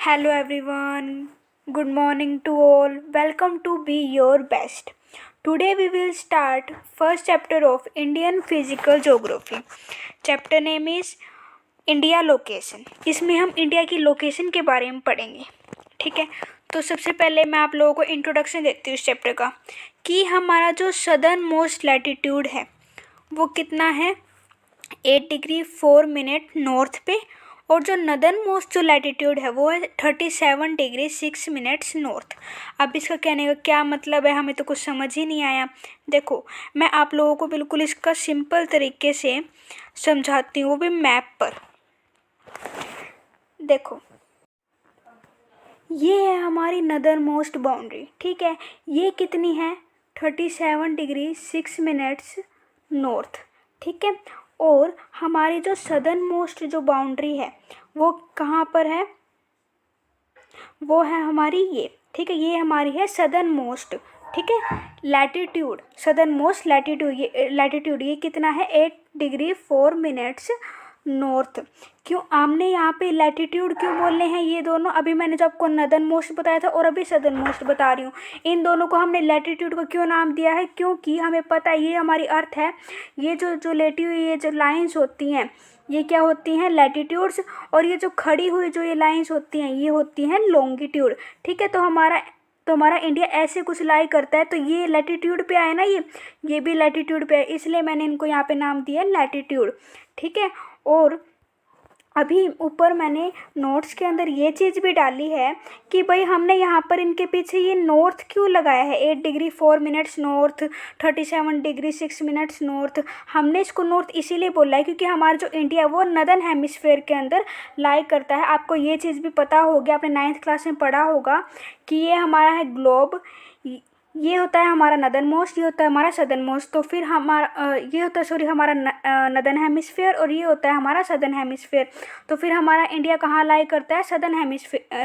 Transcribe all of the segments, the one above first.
Hello everyone. Good morning to all. Welcome to Be Your Best. Today we will start first chapter of Indian Physical Geography. Chapter name is India location. इसमें हम India की location के बारे में पढ़ेंगे। ठीक है, तो सबसे पहले मैं आप लोगों को इंट्रोडक्शन देती हूँ इस चैप्टर का कि हमारा जो सदर्न मोस्ट लैटिट्यूड है वो कितना है 8 डिग्री 4 मिनट नॉर्थ पे, और जो नदर्न मोस्ट जो लैटिट्यूड है वो है 37 डिग्री 6 मिनट्स नॉर्थ। अब इसका कहने का क्या मतलब है, हमें तो कुछ समझ ही नहीं आया। देखो, मैं आप लोगों को बिल्कुल इसका सिंपल तरीके से समझाती हूँ, वो भी मैप पर। देखो, ये है हमारी नदर्न मोस्ट बाउंड्री। ठीक है, ये कितनी है 37 डिग्री 6 मिनट्स नॉर्थ। ठीक है, और हमारी जो सदर्न मोस्ट जो बाउंड्री है वो कहाँ पर है, वो है हमारी ये। ठीक है, ये हमारी है सदर्न मोस्ट। ठीक है, लैटिट्यूड, सदर्न मोस्ट लैटिट्यूड ये कितना है 8 डिग्री 4 मिनट्स नॉर्थ। क्यों हमने यहाँ पे लैटिट्यूड क्यों बोलने हैं ये दोनों? अभी मैंने जो आपको नदर्न मोस्ट बताया था और अभी सदर्न मोस्ट बता रही हूँ। इन दोनों को हमने लैटिट्यूड को क्यों नाम दिया है? क्योंकि हमें पता है ये हमारी अर्थ है। ये जो लेटी हुई ये जो लाइंस होती हैं ये क्या होती हैं? लैटिट्यूड्स। और ये जो खड़ी हुई जो ये लाइंस होती हैं ये होती हैं लॉन्गिट्यूड। ठीक है, तो हमारा इंडिया ऐसे कुछ लाई करता है, तो ये लैटिट्यूड पे आए ना, ये भी लैटिट्यूड पे है, इसलिए मैंने इनको यहाँ पे नाम दिया लैटिट्यूड। ठीक है, और अभी ऊपर मैंने नोट्स के अंदर ये चीज़ भी डाली है कि भाई हमने यहाँ पर इनके पीछे ये नॉर्थ क्यों लगाया है। 8 degree 4 minutes north, 37 degree 6 minutes north. हमने इसको नॉर्थ इसीलिए बोला है क्योंकि हमारा जो इंडिया है वो नदर्न हेमिस्फेयर के अंदर लाई करता है। आपको ये चीज़ भी पता होगी, आपने 9th क्लास में पढ़ा होगा कि ये हमारा है ग्लोब। ये होता है हमारा नदर्न मोस्ट, ये होता है हमारा सदर्न मोस्ट। तो फिर हमारा ये होता है हमारा नदर्न हेमिस्फेयर, और ये होता है हमारा सदर्न हेमिस्फेयर। तो फिर हमारा इंडिया कहाँ लाई करता है?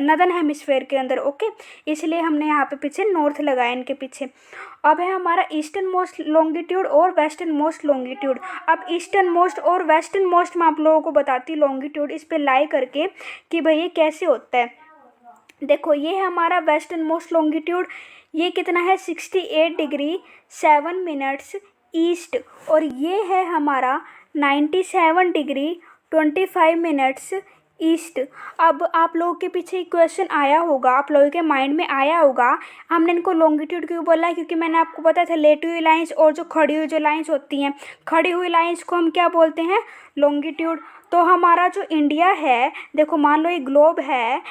नदर्न हेमिस्फेयर के अंदर। ओके, इसलिए हमने यहाँ पे पीछे नॉर्थ लगाया इनके पीछे। अब है हमारा ईस्टर्न मोस्ट लॉन्गिट्यूड और वेस्टर्न मोस्ट लॉन्गिट्यूड। अब ईस्टर्न मोस्ट और वेस्टर्न मोस्ट मैं आप लोगों को बताती हूँ लॉन्गिट्यूड इस पर लाई करके कि भाई ये कैसे होता है। देखो, ये है हमारा वेस्टर्न मोस्ट लॉन्गिट्यूड। ये कितना है 68 डिग्री 7 मिनट्स ईस्ट, और ये है हमारा 97 डिग्री 25 मिनट्स ईस्ट। अब आप लोगों के पीछे एक क्वेश्चन आया होगा, आप लोगों के माइंड में आया होगा हमने इनको लॉन्गिट्यूड क्यों बोला है? क्योंकि मैंने आपको बताया था लेटी हुई लाइंस और जो खड़ी हुई जो लाइंस होती हैं, खड़ी हुई लाइंस को हम क्या बोलते हैं? लॉन्गिट्यूड। तो हमारा जो इंडिया है, देखो मान लो ये ग्लोब है,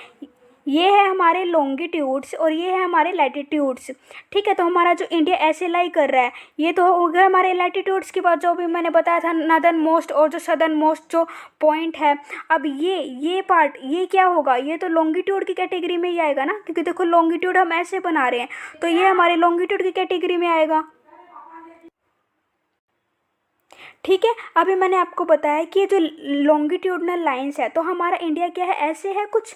ये है हमारे लॉन्गिट्यूड्स और ये है हमारे लैटिट्यूड्स। ठीक है, तो हमारा जो इंडिया ऐसे लाई कर रहा है ये तो हो गया हमारे लैटिट्यूड्स की बात, जो भी मैंने बताया था नदर्न मोस्ट और जो सदर्न मोस्ट जो पॉइंट है। अब ये पार्ट ये क्या होगा? ये तो लॉन्गिट्यूड की कैटेगरी में ही आएगा ना, क्योंकि देखो लॉन्गिट्यूड हम ऐसे बना रहे हैं, तो ये हमारे लॉन्गिट्यूड की कैटेगरी में आएगा। ठीक है, अभी मैंने आपको बताया कि ये जो लॉन्गिट्यूडनल लाइंस है तो हमारा इंडिया क्या है? ऐसे है कुछ,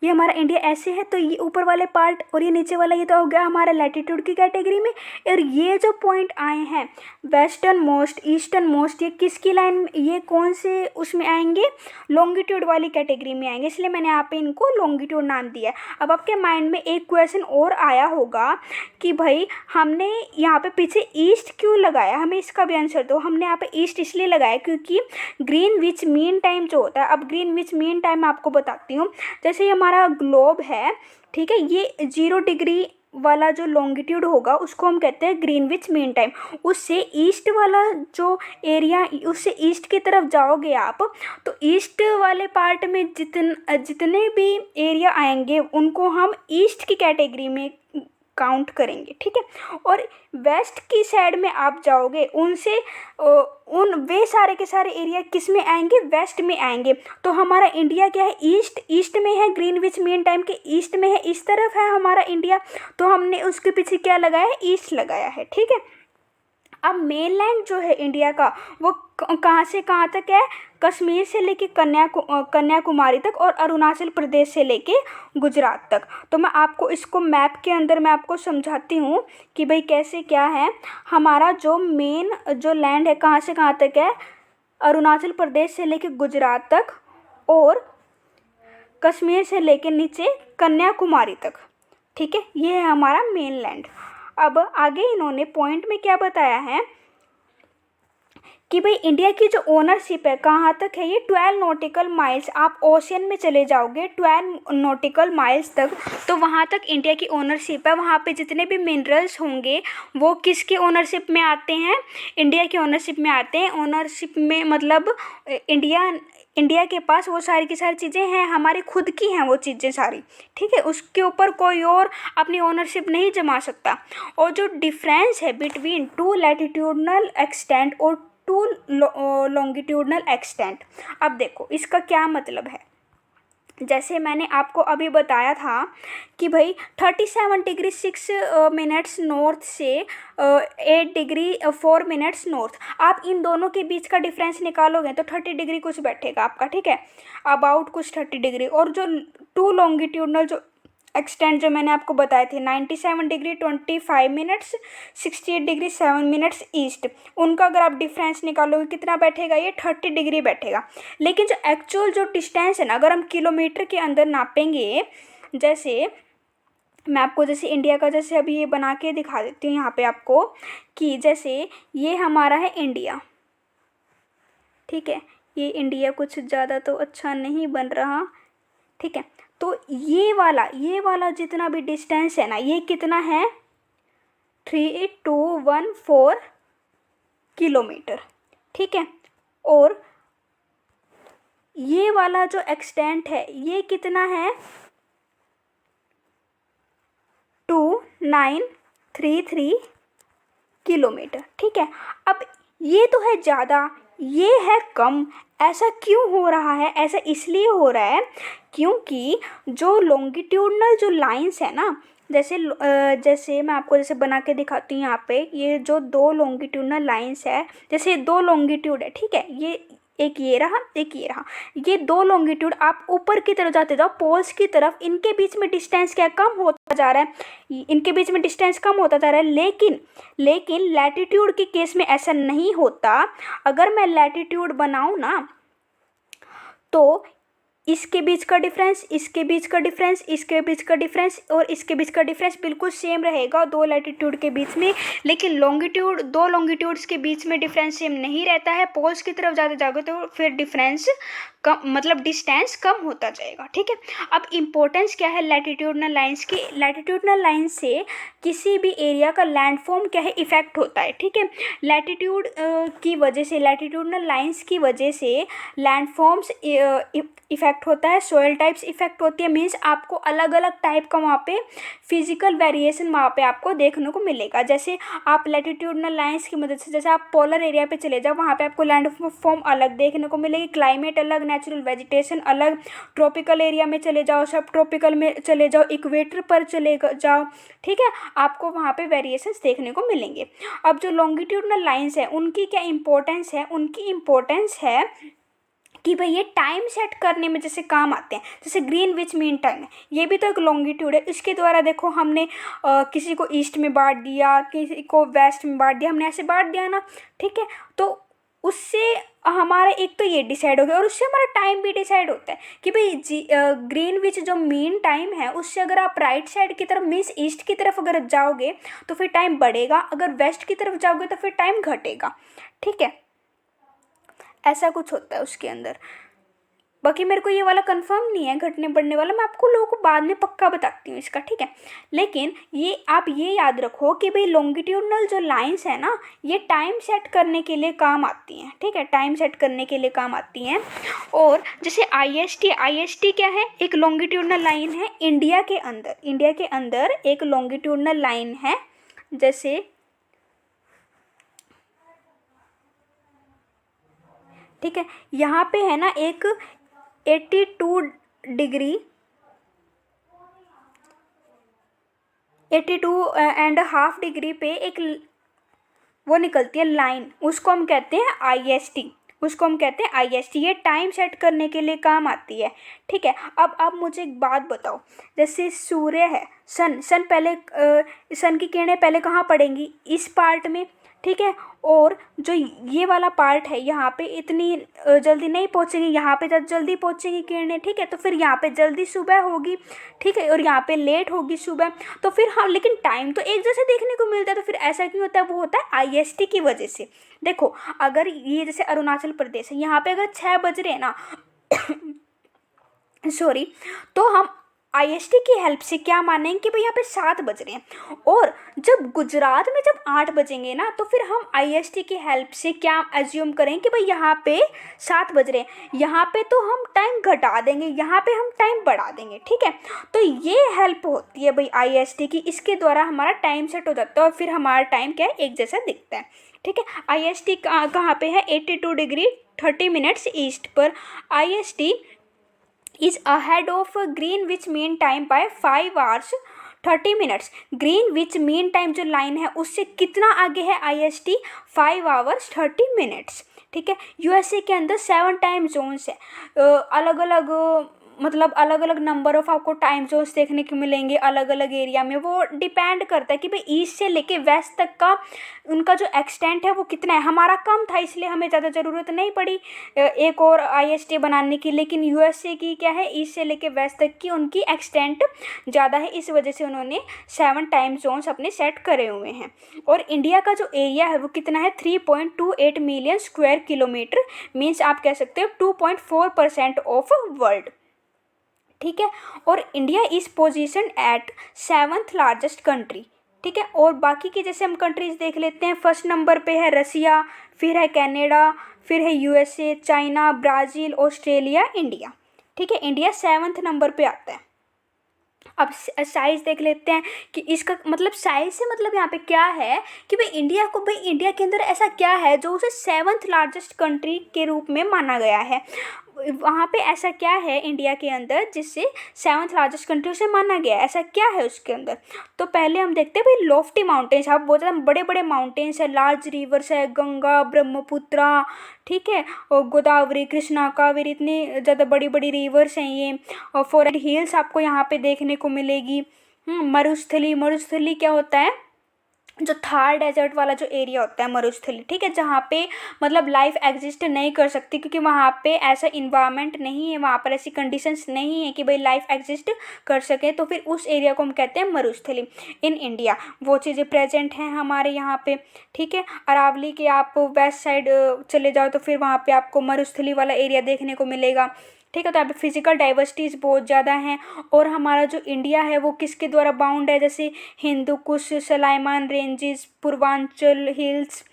ये हमारा इंडिया ऐसे है। तो ये ऊपर वाले पार्ट और ये नीचे वाला ये तो हो गया हमारा लैटिट्यूड की कैटेगरी में। और ये जो पॉइंट आए हैं वेस्टर्न मोस्ट, ईस्टर्न मोस्ट, ये किसकी लाइन, ये कौन से उसमें आएंगे? लॉन्गिट्यूड वाली कैटेगरी में आएंगे, इसलिए मैंने यहाँ पे इनको लॉन्गिट्यूड नाम दिया है। अब आपके माइंड में एक क्वेश्चन और आया होगा कि भाई हमने यहाँ पे पीछे ईस्ट क्यों लगाया? हमें इसका भी आंसर दो। हमने यहाँ पे ईस्ट इसलिए लगाया क्योंकि ग्रीनविच मीन टाइम जो होता है, अब ग्रीनविच मीन टाइम मैं आपको बताती हूँ। जैसे हमारा ग्लोब है, ठीक है, ये 0 डिग्री वाला जो लॉन्गिट्यूड होगा उसको हम कहते हैं ग्रीनविच मीन टाइम। उससे ईस्ट वाला जो एरिया, उससे ईस्ट की तरफ जाओगे आप तो ईस्ट वाले पार्ट में जितने भी एरिया आएंगे उनको हम ईस्ट की कैटेगरी में काउंट करेंगे। ठीक है, और वेस्ट की साइड में आप जाओगे उनसे वे सारे के सारे एरिया किस में आएंगे? वेस्ट में आएंगे। तो हमारा इंडिया क्या है? ईस्ट में है, ग्रीनविच मीन टाइम के ईस्ट में है, इस तरफ है हमारा इंडिया, तो हमने उसके पीछे क्या लगाया है? ईस्ट लगाया है। ठीक है, अब मेनलैंड जो है इंडिया का वो कहाँ से कहाँ तक है? कश्मीर से लेके कन्याकुमारी तक और अरुणाचल प्रदेश से लेके गुजरात तक। तो मैं आपको इसको मैप के अंदर मैं आपको समझाती हूँ कि भाई कैसे क्या है। हमारा जो मेन जो लैंड है कहाँ से कहाँ तक है? अरुणाचल प्रदेश से लेके गुजरात तक और कश्मीर से लेकर नीचे कन्याकुमारी तक, ठीक है, ये है हमारा मेन लैंड। अब आगे इन्होंने पॉइंट में क्या बताया है कि भाई इंडिया की जो ओनरशिप है कहाँ तक है, ये 12 नॉटिकल माइल्स, आप ओशियन में चले जाओगे 12 नॉटिकल माइल्स तक, तो वहाँ तक इंडिया की ओनरशिप है। वहाँ पे जितने भी मिनरल्स होंगे वो किसकी ओनरशिप में आते हैं, इंडिया की ओनरशिप में आते हैं। ओनरशिप में मतलब इंडिया के पास वो सारी की सारी चीज़ें हैं, हमारी खुद की हैं वो चीज़ें सारी, ठीक है, उसके ऊपर कोई और अपनी ओनरशिप नहीं जमा सकता। और जो डिफरेंस है बिटवीन टू लैटिट्यूडनल एक्सटेंट और टू लॉन्गिट्यूडनल एक्सटेंट, अब देखो इसका क्या मतलब है। जैसे मैंने आपको अभी बताया था कि भाई 37 डिग्री 6 मिनट्स नॉर्थ से 8 डिग्री 4 मिनट्स नॉर्थ, आप इन दोनों के बीच का डिफरेंस निकालोगे तो 30 डिग्री कुछ बैठेगा आपका, ठीक है, अबाउट कुछ 30 डिग्री। और जो टू लॉन्गिट्यूडनल जो एक्सटेंट जो मैंने आपको बताए थे 97 degree 25 minutes 68 degree 7 minutes east, उनका अगर आप डिफरेंस निकालोगे कितना बैठेगा, ये 30 डिग्री बैठेगा। लेकिन जो एक्चुअल जो डिस्टेंस है ना, अगर हम किलोमीटर के अंदर नापेंगे, जैसे मैं आपको जैसे इंडिया का जैसे अभी ये बना के दिखा देती हूँ यहाँ पे आपको, कि जैसे ये हमारा है इंडिया, ठीक है, ये इंडिया कुछ ज़्यादा तो अच्छा नहीं बन रहा, ठीक है, तो ये वाला जितना भी डिस्टेंस है ना, ये कितना है 3214 किलोमीटर, ठीक है। और ये वाला जो एक्सटेंट है ये कितना है 2933 किलोमीटर, ठीक है। अब ये तो है ज़्यादा, ये है कम, ऐसा क्यों हो रहा है, ऐसा इसलिए हो रहा है क्योंकि जो लॉन्गिट्यूडनल जो लाइंस है ना, जैसे मैं आपको जैसे बना के दिखाती हूँ यहाँ पे, ये जो दो लॉन्गिट्यूडनल लाइंस है, जैसे दो लॉन्गिट्यूड है, ठीक है, ये एक ये रहा एक ये रहा, ये दो लॉन्गिट्यूड आप ऊपर की तरफ जाते जाओ पोल्स की तरफ, इनके बीच में डिस्टेंस क्या कम होता जा रहा है, इनके बीच में डिस्टेंस कम होता जा रहा है। लेकिन लैटिट्यूड के केस में ऐसा नहीं होता। अगर मैं लैटिट्यूड बनाऊँ ना तो इसके बीच का डिफरेंस, इसके बीच का डिफरेंस, इसके बीच का डिफरेंस और इसके बीच का डिफरेंस बिल्कुल सेम रहेगा दो लैटिट्यूड के बीच में। लेकिन लॉन्गिट्यूड, दो लॉन्गिट्यूड्स के बीच में डिफरेंस सेम नहीं रहता है, पोल्स की तरफ ज़्यादा जाओगे तो फिर डिफरेंस कम, मतलब डिस्टेंस कम होता जाएगा, ठीक है। अब इम्पोर्टेंस क्या है लैटिट्यूडनल लाइंस की, लैटिट्यूडनल लाइन से किसी भी एरिया का लैंडफॉर्म क्या है इफेक्ट होता है, ठीक है। लैटिट्यूड की वजह से, लैटिट्यूडनल लाइंस की वजह से लैंडफॉर्म्स इफेक्ट होता है, सोयल टाइप्स इफेक्ट होती है, मीन्स आपको अलग अलग टाइप का वहाँ पे फिजिकल वेरिएशन वहाँ पे आपको देखने को मिलेगा। जैसे आप लैटिट्यूडनल लाइंस की मदद से, जैसे आप पोलर एरिया पे चले जाओ, वहाँ पे आपको लैंड फॉर्म अलग देखने को मिलेगी, क्लाइमेट अलग, नेचुरल वेजिटेशन अलग। ट्रॉपिकल एरिया में चले जाओ, सब ट्रॉपिकल में चले जाओ, इक्वेटर पर चले जाओ, ठीक है, आपको वहाँ पे वेरिएशंस देखने को मिलेंगे। अब जो लॉन्गिट्यूडनल लाइंस है उनकी क्या इंपॉर्टेंस है, उनकी इंपॉर्टेंस है कि भाई ये टाइम सेट करने में जैसे काम आते हैं। जैसे ग्रीनविच मीन टाइम है, ये भी तो एक लॉन्गिट्यूड है, इसके द्वारा देखो हमने किसी को ईस्ट में बांट दिया, किसी को वेस्ट में बांट दिया, हमने ऐसे बांट दिया ना, ठीक है। तो उससे हमारा एक तो ये डिसाइड हो गया और उससे हमारा टाइम भी डिसाइड होता है कि भाई ग्रीनविच जो मीन टाइम है उससे अगर आप राइट साइड की तरफ मीन्स ईस्ट की तरफ अगर जाओगे तो फिर टाइम बढ़ेगा, अगर वेस्ट की तरफ जाओगे तो फिर टाइम घटेगा, ठीक है, ऐसा कुछ होता है उसके अंदर। बाकी मेरे को ये वाला कंफर्म नहीं है घटने बढ़ने वाला, मैं आपको लोगों को बाद में पक्का बताती हूँ इसका, ठीक है। लेकिन ये आप ये याद रखो कि भाई लॉन्गिट्यूडनल जो लाइंस है ना ये टाइम सेट करने के लिए काम आती हैं, ठीक है, टाइम सेट करने के लिए काम आती हैं। और जैसे आई एस टी क्या है, एक लॉन्गिट्यूडनल लाइन है इंडिया के अंदर एक लॉन्गिट्यूडनल लाइन है, जैसे ठीक है, यहाँ पे है ना एक 82 डिग्री 82.5 डिग्री पे एक वो निकलती है लाइन, उसको हम कहते हैं आई एस टी, ये टाइम सेट करने के लिए काम आती है, ठीक है। अब आप मुझे एक बात बताओ, जैसे सूर्य है, सन पहले सन की किरणें पहले कहाँ पड़ेंगी, इस पार्ट में, ठीक है। और जो ये वाला पार्ट है यहाँ पे इतनी जल्दी नहीं पहुँचेंगी, यहाँ पे जब जल्दी पहुँचेंगी किरणें, ठीक है। तो फिर यहाँ पे जल्दी सुबह होगी, ठीक है, और यहाँ पे लेट होगी सुबह। तो फिर हाँ, लेकिन टाइम तो एक जैसे देखने को मिलता है। तो फिर ऐसा क्यों होता है? वो होता है IST की वजह से। देखो, अगर ये जैसे अरुणाचल प्रदेश है, यहाँ पे अगर 6 बज रहे हैं ना सॉरी, तो हम IST की हेल्प से क्या मानेंगे कि भाई यहाँ पे 7 बज रहे हैं। और जब गुजरात में जब 8 बजेंगे ना, तो फिर हम IST की हेल्प से क्या एज्यूम करें कि भाई यहाँ पे 7 बज रहे हैं। यहाँ पे तो हम टाइम घटा देंगे, यहाँ पे हम टाइम बढ़ा देंगे, ठीक है। तो ये हेल्प होती है भाई IST की, इसके द्वारा हमारा टाइम सेट हो जाता है और फिर हमारा टाइम क्या है, एक जैसा दिखता है, ठीक है। IST कहाँ पे है? 82 डिग्री 30 मिनट्स ईस्ट पर। IST is ahead of Greenwich Mean Time by 5 hours 30 minutes. Greenwich Mean Time जो लाइन है उससे कितना आगे है IST? 5 hours 30 मिनट्स, ठीक है। USA के अंदर 7 टाइम जोन्स है, अलग अलग मतलब अलग अलग नंबर ऑफ आपको टाइम जोन्स देखने को मिलेंगे अलग अलग एरिया में। वो डिपेंड करता है कि भाई ईस्ट से लेके वेस्ट तक का उनका जो एक्सटेंट है वो कितना है। हमारा कम था इसलिए हमें ज़्यादा ज़रूरत नहीं पड़ी एक और IST बनाने की, लेकिन USA की क्या है, ईस्ट से लेके वेस्ट तक की उनकी एक्सटेंट ज़्यादा है, इस वजह से उन्होंने 7 टाइम जोन्स अपने सेट करे हुए हैं। और इंडिया का जो एरिया है वो कितना है? 3.28 मिलियन स्क्वायर किलोमीटर, मीन्स आप कह सकते हो 2.4% ऑफ वर्ल्ड, ठीक है। और India is position at 7th largest country, ठीक है। और बाकी की जैसे हम कंट्रीज देख लेते हैं, फर्स्ट नंबर पे है रसिया, फिर है कनाडा, फिर है USA, China, Brazil, Australia, India, ठीक है। इंडिया 7th नंबर पे आता है। अब साइज़ देख लेते हैं कि इसका मतलब साइज़ से मतलब यहाँ पे क्या है कि भाई इंडिया के अंदर ऐसा क्या है जो उसे 7th लार्जेस्ट कंट्री के रूप में माना गया है। वहाँ पे ऐसा क्या है इंडिया के अंदर जिससे 7th लार्जेस्ट कंट्री उसे माना गया है? ऐसा क्या है उसके अंदर? तो पहले हम देखते हैं भाई लॉफ्टी माउंटेन्स। आप बहुत ज़्यादा बड़े बड़े माउंटेन्स है, लार्ज रिवर्स है, गंगा, ब्रह्मपुत्रा, ठीक है, और गोदावरी, कृष्णा, कावेरी, इतनी ज़्यादा बड़ी बड़ी रिवर्स हैं ये। और फॉरेस्ट हिल्स आपको यहाँ पे देखने को मिलेगी। मरुस्थली क्या होता है? जो थार डेजर्ट वाला जो एरिया होता है मरुस्थली, ठीक है, जहाँ पे मतलब लाइफ एग्जिस्ट नहीं कर सकती क्योंकि वहाँ पे ऐसा इन्वायरमेंट नहीं है, वहाँ पर ऐसी कंडीशंस नहीं है कि भाई लाइफ एग्जिस्ट कर सके। तो फिर उस एरिया को हम कहते हैं मरुस्थली इन इंडिया। वो चीज़ें प्रेजेंट हैं हमारे यहाँ पे, ठीक है। अरावली के आप वेस्ट साइड चले जाओ तो फिर वहाँ पे आपको मरुस्थली वाला एरिया देखने को मिलेगा, ठीक है। तो यहाँ पे फिजिकल डाइवर्सिटीज़ बहुत ज़्यादा हैं। और हमारा जो इंडिया है वो किसके द्वारा बाउंड है? जैसे Hindu Kush, Sulaiman ranges, Purvanchal hills,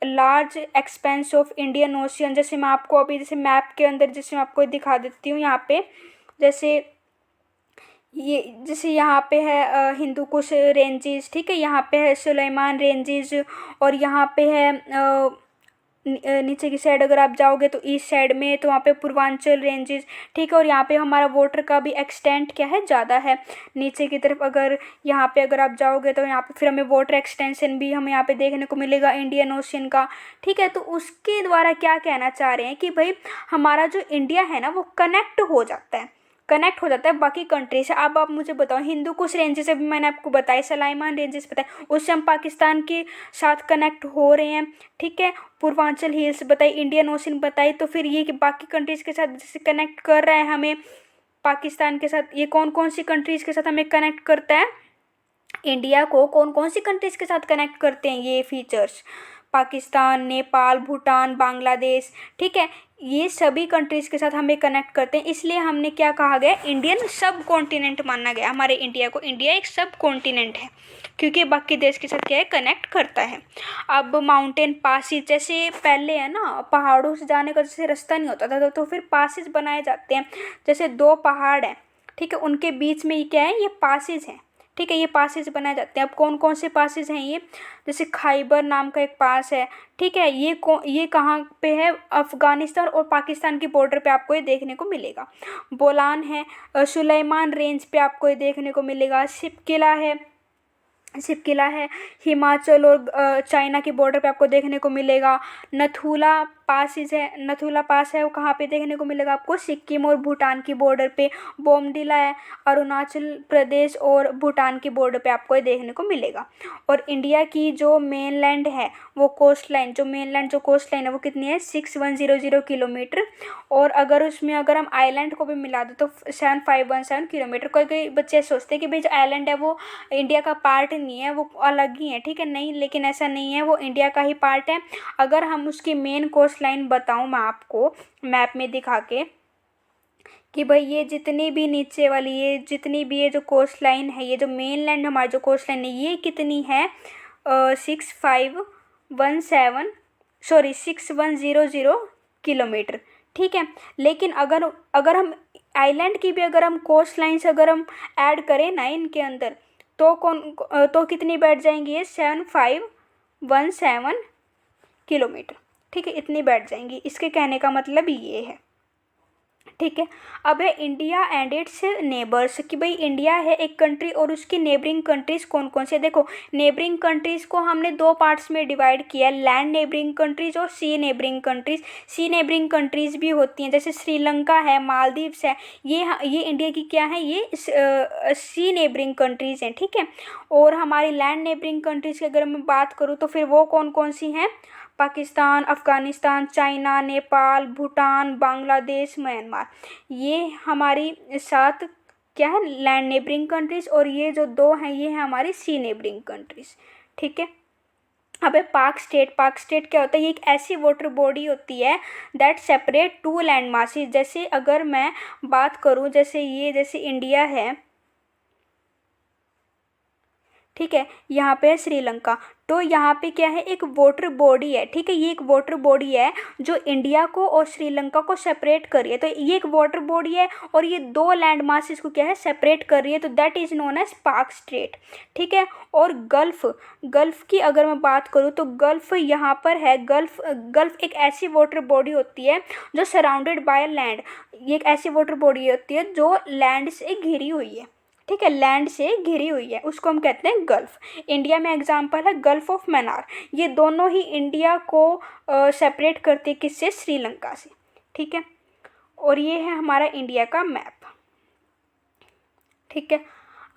large expanse of Indian ocean. जैसे मैं आपको अभी जैसे मैप के अंदर जैसे मैं आपको दिखा देती हूँ यहाँ पे, जैसे यहाँ पे है हिंदू कुश रेंजेस, ठीक है, यहाँ पे है सुलेमान रेंजेस, और यहाँ पे है नीचे की साइड अगर आप जाओगे तो ईस्ट साइड में तो वहाँ पे पूर्वांचल रेंजेस, ठीक है। और यहाँ पे हमारा वाटर का भी एक्सटेंट क्या है, ज़्यादा है। नीचे की तरफ अगर यहाँ पे अगर आप जाओगे तो यहाँ पे फिर हमें वाटर एक्सटेंशन भी हमें यहाँ पे देखने को मिलेगा इंडियन ओशियन का, ठीक है। तो उसके द्वारा क्या कहना चाह रहे हैं कि भाई हमारा जो इंडिया है ना वो कनेक्ट हो जाता है बाकी कंट्री से। अब आप मुझे बताओ, हिंदू कुश रेंजेस अभी मैंने आपको बताए, सलाइमान रेंजेस बताए, उससे हम पाकिस्तान के साथ कनेक्ट हो रहे हैं, ठीक है। पूर्वांचल हिल्स बताई, इंडियन ओशन बताई, तो फिर ये कि बाकी कंट्रीज़ के साथ जैसे कनेक्ट कर रहा है हमें पाकिस्तान के साथ, ये कौन कौन सी कंट्रीज़ के साथ हमें कनेक्ट करता है? इंडिया को कौन कौन सी कंट्रीज़ के साथ कनेक्ट करते हैं ये फीचर्स? पाकिस्तान, नेपाल, भूटान, बांग्लादेश, ठीक है, ये सभी कंट्रीज़ के साथ हमें कनेक्ट करते हैं। इसलिए हमने क्या कहा गया, इंडियन सब कॉन्टिनेंट माना गया हमारे इंडिया को। इंडिया एक सब कॉन्टिनेंट है क्योंकि बाकी देश के साथ क्या है, कनेक्ट करता है। अब माउंटेन पासिस, जैसे पहले है ना पहाड़ों से जाने का जैसे रास्ता नहीं होता था तो फिर पासिस बनाए जाते हैं। जैसे 2 पहाड़ हैं, ठीक है, उनके बीच में ये क्या है, ये पासिस हैं, ठीक है, ये पासेज बनाए जाते हैं। अब कौन कौन से पासेज हैं ये? जैसे खाइबर नाम का एक पास है, ठीक है, ये कहाँ पे है? अफ़गानिस्तान और पाकिस्तान की बॉर्डर पे आपको ये देखने को मिलेगा। बोलान है, सुलेमान रेंज पे आपको ये देखने को मिलेगा। शिपकिला है हिमाचल और चाइना की बॉर्डर पे आपको देखने को मिलेगा। नथुला पासिस है, नथुला पास है, वो कहाँ पे देखने को मिलेगा आपको? सिक्किम और भूटान की बॉर्डर पे। बोमडिला है, अरुणाचल प्रदेश और भूटान की बॉर्डर पे आपको ये देखने को मिलेगा। और इंडिया की जो मेनलैंड है वो कोस्ट लाइन, जो कोस्ट लाइन है वो कितनी है? 6100 किलोमीटर। और अगर उसमें अगर हम आइलैंड को भी मिला दो तो 7517 किलोमीटर। कोई कोई बच्चे सोचते हैं कि भाई जो आइलैंड है वो इंडिया का पार्ट नहीं है, वो अलग ही है, ठीक है, नहीं, लेकिन ऐसा नहीं है, वो इंडिया का ही पार्ट है। अगर हम उसकी मेन कोस्ट लाइन बताऊँ मैं आपको मैप में दिखा के कि भाई ये जितनी भी नीचे वाली, ये जितनी भी ये जो कोस्ट लाइन है, ये जो मेन लैंड हमारी जो कोस्ट लाइन है ये कितनी है? 6100 किलोमीटर, ठीक है। लेकिन अगर अगर हम आइलैंड की भी अगर हम कोस्ट लाइन्स अगर हम ऐड करें ना इनके अंदर तो कितनी बैठ जाएंगी? ये 7517 किलोमीटर, ठीक है, इतनी बैठ जाएंगी। इसके कहने का मतलब ये है, ठीक है। अब है इंडिया एंड इट्स नेबर्स, कि भाई इंडिया है एक कंट्री और उसकी नेबरिंग कंट्रीज़ कौन कौन से। देखो नेबरिंग कंट्रीज़ को हमने दो पार्ट्स में डिवाइड किया है, लैंड नेबरिंग कंट्रीज़ और सी नेबरिंग कंट्रीज़। सी नेबरिंग कंट्रीज़ भी होती हैं, जैसे श्रीलंका है, मालदीव्स है, ये इंडिया की क्या है? ये सी नेबरिंग कंट्रीज़ हैं, ठीक है। और हमारी लैंड नेबरिंग कंट्रीज़ की अगर मैं बात करूँ तो फिर वो कौन कौन सी हैं? पाकिस्तान, अफ़गानिस्तान, चाइना, नेपाल, भूटान, बांग्लादेश, म्यांमार, ये हमारी 7 क्या है? Land neighbouring countries. और ये जो 2 हैं ये हैं हमारी सी नेबरिंग कंट्रीज़, ठीक है। अब है पाक स्टेट। पाक स्टेट क्या होता है? ये एक ऐसी वाटर बॉडी होती है दैट सेपरेट 2 लैंड मासेस। जैसे अगर मैं बात करूँ, जैसे इंडिया है, ठीक है, यहाँ पे है श्रीलंका, तो यहाँ पे क्या है? एक वाटर बॉडी है, ठीक है, ये एक वाटर बॉडी है जो इंडिया को और श्रीलंका को सेपरेट कर रही है। तो ये एक वाटर बॉडी है और ये 2 लैंड मासेस को क्या है? सेपरेट कर रही है, तो दैट इज़ नोन एज पाक स्टेट, ठीक है। और गल्फ़ की अगर मैं बात करूँ तो गल्फ़ यहाँ पर है। गल्फ़ एक ऐसी वाटर बॉडी होती है जो सराउंडेड बाय लैंड, ये एक ऐसी वाटर बॉडी होती है जो लैंड से घिरी हुई है, ठीक है, लैंड से घिरी हुई है, उसको हम कहते हैं गल्फ़। इंडिया में एग्जांपल है गल्फ़ ऑफ मन्नार। ये दोनों ही इंडिया को सेपरेट करती है, किससे? श्रीलंका से, ठीक है। और ये है हमारा इंडिया का मैप, ठीक है।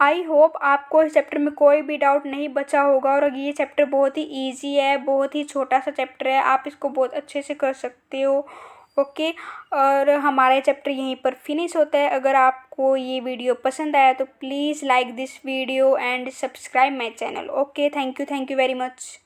आई होप आपको इस चैप्टर में कोई भी डाउट नहीं बचा होगा। और ये चैप्टर बहुत ही ईजी है, बहुत ही छोटा सा चैप्टर है, आप इसको बहुत अच्छे से कर सकते हो, ओके। और हमारा ये चैप्टर यहीं पर फिनिश होता है। अगर आपको ये वीडियो पसंद आया तो please like this video and subscribe my channel, okay. Thank you very much.